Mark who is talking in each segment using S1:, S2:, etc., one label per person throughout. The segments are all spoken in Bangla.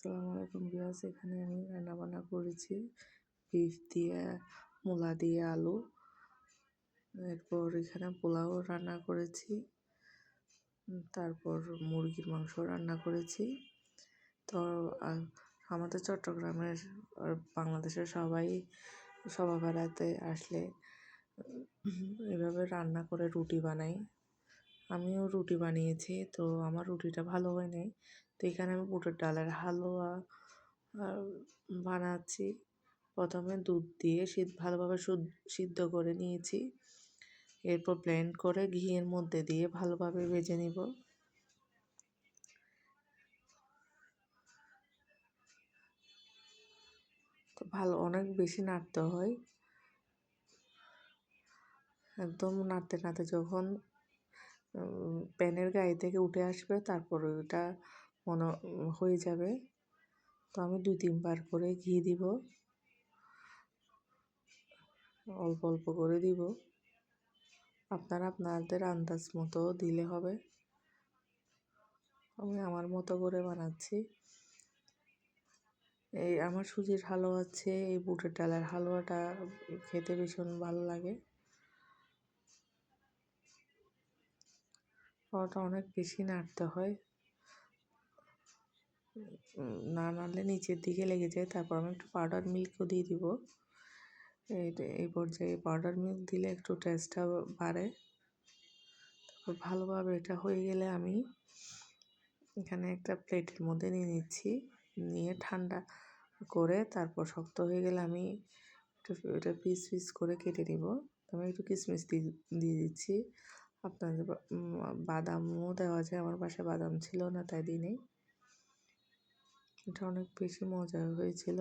S1: আসসালামু আলাইকুম ভিউয়ার্স। এখানে আমি রান্নাবান্না করেছি বিফ দিয়ে, মূলা দিয়ে, আলু। এরপর এখানে পোলাও রান্না করেছি, তারপর মুরগির মাংস রান্না করেছি। তো আমাদের চট্টগ্রামের আর বাংলাদেশের সবাই সবার বেড়াতে আসলে এভাবে রান্না করে রুটি বানাই। আমিও রুটি বানিয়েছি, তো আমার রুটিটা ভালো হয় নাই। তো এখানে আমি বুটের ডালের হালুয়া বানাচ্ছি। প্রথমে দুধ দিয়ে ভালোভাবে সিদ্ধ করে নিয়েছি। এরপর ব্লেন্ড করে ঘিয়ের মধ্যে দিয়ে ভালোভাবে ভেজে নিব। তো অনেক বেশি নাড়তে হয়। একদম নাড়তে নাড়তে যখন প্যানের গায়ে থেকে উঠে আসবে, তারপর ওটা হয়ে যাবে। তো আমি 2-3 বার করে ঘি দিব, অল্প অল্প করে দিব। আপনারা আপনাদের আন্দাজ মতো দিলে হবে। আমি আমার মতো করে বানাচ্ছি। এই আমার সুজির হালুয়া আছে, এই বুটের ডালের হালুয়াটা খেতে ভীষণ ভালো লাগে। ওটা অনেক বেশি নাড়তে হয়, না নাড়লে নিচের দিকে লেগে যায়। তারপর আমি একটু পাউডার মিল্কও দিয়ে দিব। এই পর্যায়ে পাউডার মিল্ক দিলে একটু টেস্টটা বাড়ে। তারপর ভালোভাবে এটা হয়ে গেলে আমি এখানে একটা প্লেটের মধ্যে নিয়ে নিচ্ছি। নিয়ে ঠান্ডা করে তারপর শক্ত হয়ে গেলে আমি এটা পিস পিস করে কেটে নিব। আমি একটু কিশমিশ দিয়ে দিচ্ছি। আপনাদের বাদামও দেওয়া যায়, আমার বাসায় বাদাম ছিল না তাই দিই। এটা অনেক বেশি মজা হয়েছিল।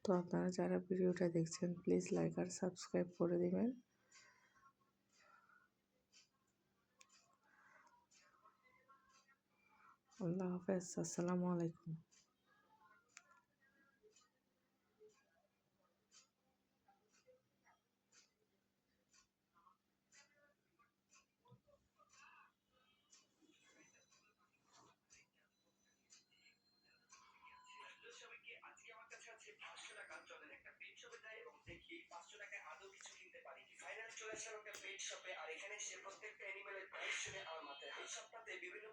S1: তো আপনারা যারা ভিডিওটা দেখছেন প্লিজ লাইক আর সাবস্ক্রাইব করে দেবেন। আল্লাহ হাফেজ, আসসালামু আলাইকুম।
S2: চলে আসলাম একটা পেট শপে, আর এখানে এসে প্রত্যেকটা অ্যানিমেলের প্রাইস শুনে আমার মাথায় হাত। এই সপ্তাহে বিভিন্ন